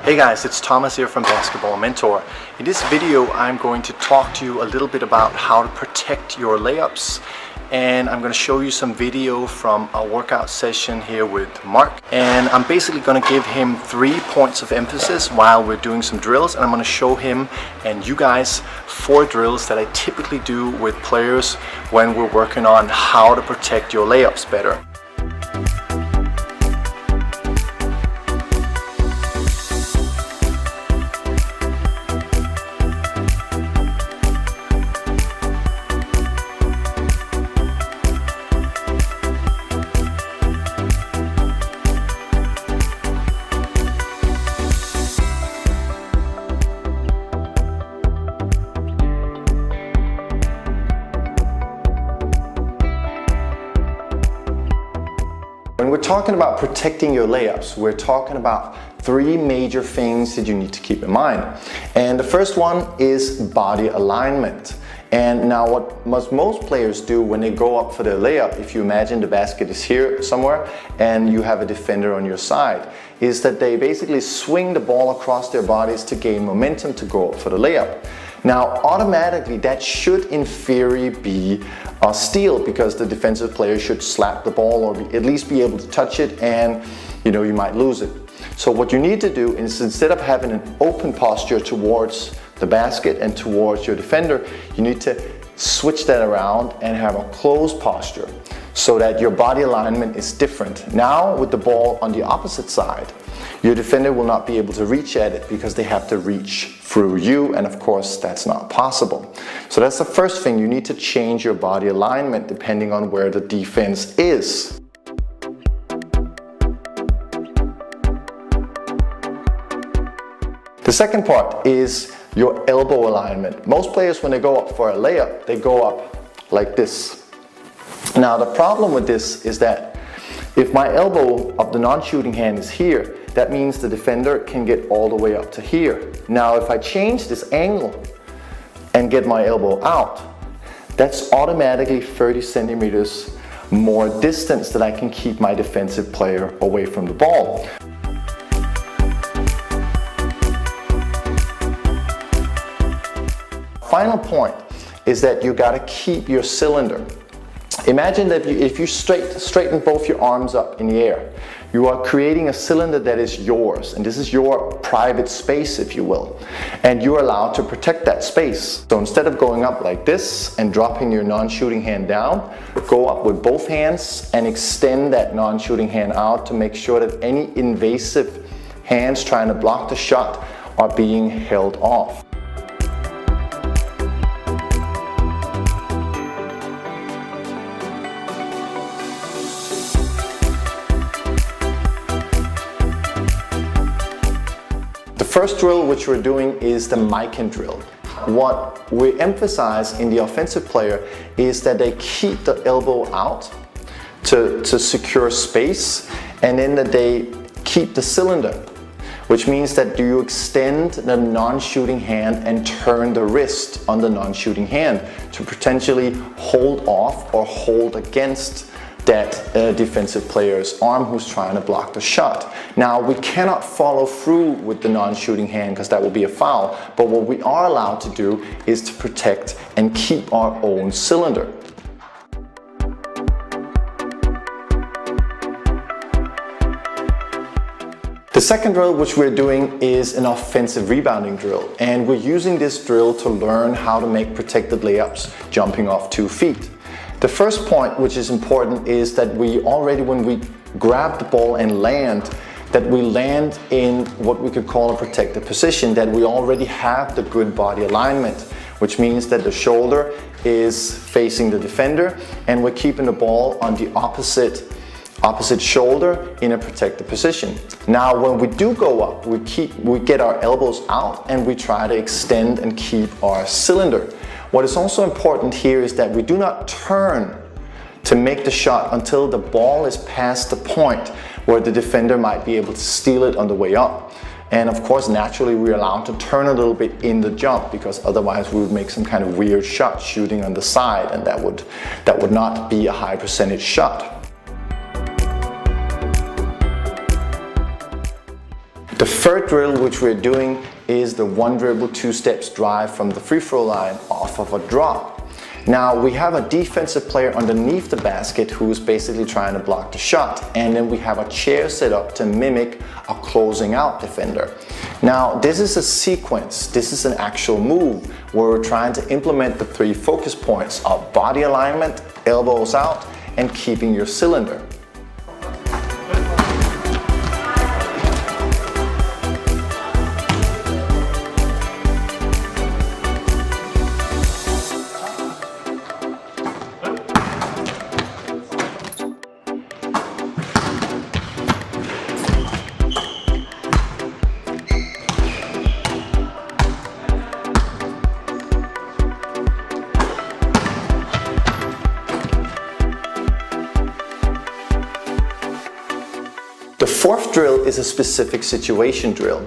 Hey guys, it's Thomas here from Basketball Mentor. In this video I'm going to talk to you a little bit about how to protect your layups, and I'm going to show you some video from a workout session here with Mark, and I'm basically going to give him 3 points of emphasis while we're doing some drills, and I'm going to show him and you guys 4 drills that I typically do with players when we're working on how to protect your layups better. When we're talking about protecting your layups, we're talking about 3 major things that you need to keep in mind. And the first one is body alignment. And now what most players do when they go up for their layup, if you imagine the basket is here somewhere and you have a defender on your side, is that they basically swing the ball across their bodies to gain momentum to go up for the layup. Now automatically that should in theory be a steal, because the defensive player should slap the ball or at least be able to touch it, and you might lose it. So what you need to do is, instead of having an open posture towards the basket and towards your defender, you need to switch that around and have a closed posture so that your body alignment is different. Now with the ball on the opposite side, your defender will not be able to reach at it because they have to reach through you, and of course that's not possible. So that's the first thing. You need to change your body alignment depending on where the defense is. The second part is your elbow alignment. Most players, when they go up for a layup, they go up like this. Now the problem with this is that if my elbow of the non-shooting hand is here, that means the defender can get all the way up to here. Now if I change this angle and get my elbow out, that's automatically 30 centimeters more distance that I can keep my defensive player away from the ball. Final point is that you got to keep your cylinder. Imagine that if you straighten both your arms up in the air, you are creating a cylinder that is yours, and this is your private space, if you will, and you're allowed to protect that space. So instead of going up like this and dropping your non-shooting hand down, go up with both hands and extend that non-shooting hand out to make sure that any invasive hands trying to block the shot are being held off. The first drill which we're doing is the Mikan drill. What we emphasize in the offensive player is that they keep the elbow out to secure space, and then that they keep the cylinder, which means that you extend the non-shooting hand and turn the wrist on the non-shooting hand to potentially hold off or hold against that defensive player's arm who's trying to block the shot. Now we cannot follow through with the non-shooting hand because that will be a foul, but what we are allowed to do is to protect and keep our own cylinder. The second drill which we're doing is an offensive rebounding drill, and we're using this drill to learn how to make protected layups jumping off 2 feet. The first point which is important is that we already, when we grab the ball and land, that we land in what we could call a protected position, that we already have the good body alignment, which means that the shoulder is facing the defender and we're keeping the ball on the opposite shoulder in a protected position. Now when we do go up, we get our elbows out and we try to extend and keep our cylinder. What is also important here is that we do not turn to make the shot until the ball is past the point where the defender might be able to steal it on the way up. And of course, naturally, we're allowed to turn a little bit in the jump, because otherwise we would make some kind of weird shot shooting on the side, and that would not be a high percentage shot. The third drill which we're doing is the 1 dribble 2 steps drive from the free throw line off of a drop. Now we have a defensive player underneath the basket who's basically trying to block the shot, and then we have a chair set up to mimic a closing out defender. Now this is a sequence, this is an actual move where we're trying to implement the 3 focus points of body alignment, elbows out, and keeping your cylinder. The fourth drill is a specific situation drill,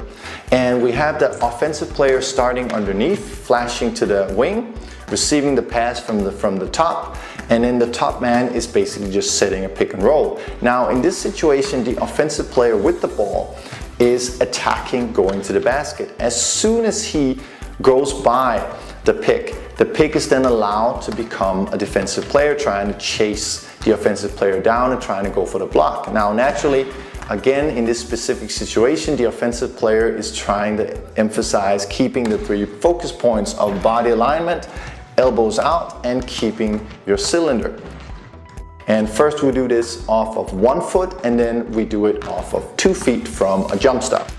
and we have the offensive player starting underneath, flashing to the wing, receiving the pass from the top, and then the top man is basically just setting a pick and roll. Now in this situation, the offensive player with the ball is attacking, going to the basket. As soon as he goes by the pick is then allowed to become a defensive player trying to chase the offensive player down and trying to go for the block. Now naturally, again, in this specific situation, the offensive player is trying to emphasize keeping the 3 focus points of body alignment, elbows out, and keeping your cylinder. And first we do this off of 1 foot, and then we do it off of 2 feet from a jump stop.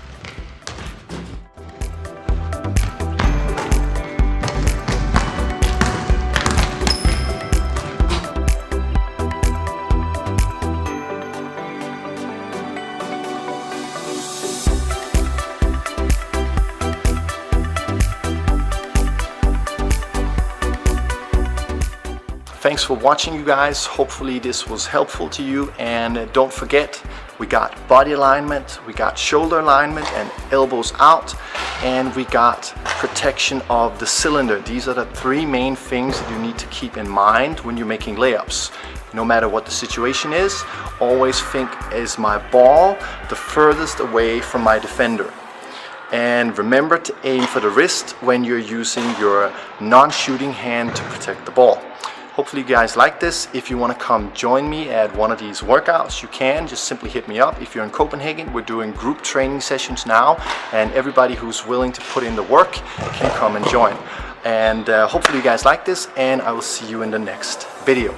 Thanks for watching, you guys. Hopefully this was helpful to you, and don't forget, we got body alignment, we got shoulder alignment and elbows out, and we got protection of the cylinder. These are the 3 main things that you need to keep in mind when you're making layups. No matter what the situation is, always think, is my ball the furthest away from my defender? And remember to aim for the wrist when you're using your non-shooting hand to protect the ball. Hopefully you guys like this. If you want to come join me at one of these workouts, you can. Just simply hit me up. If you're in Copenhagen, we're doing group training sessions now, and everybody who's willing to put in the work can come and join. And hopefully you guys like this, and I will see you in the next video.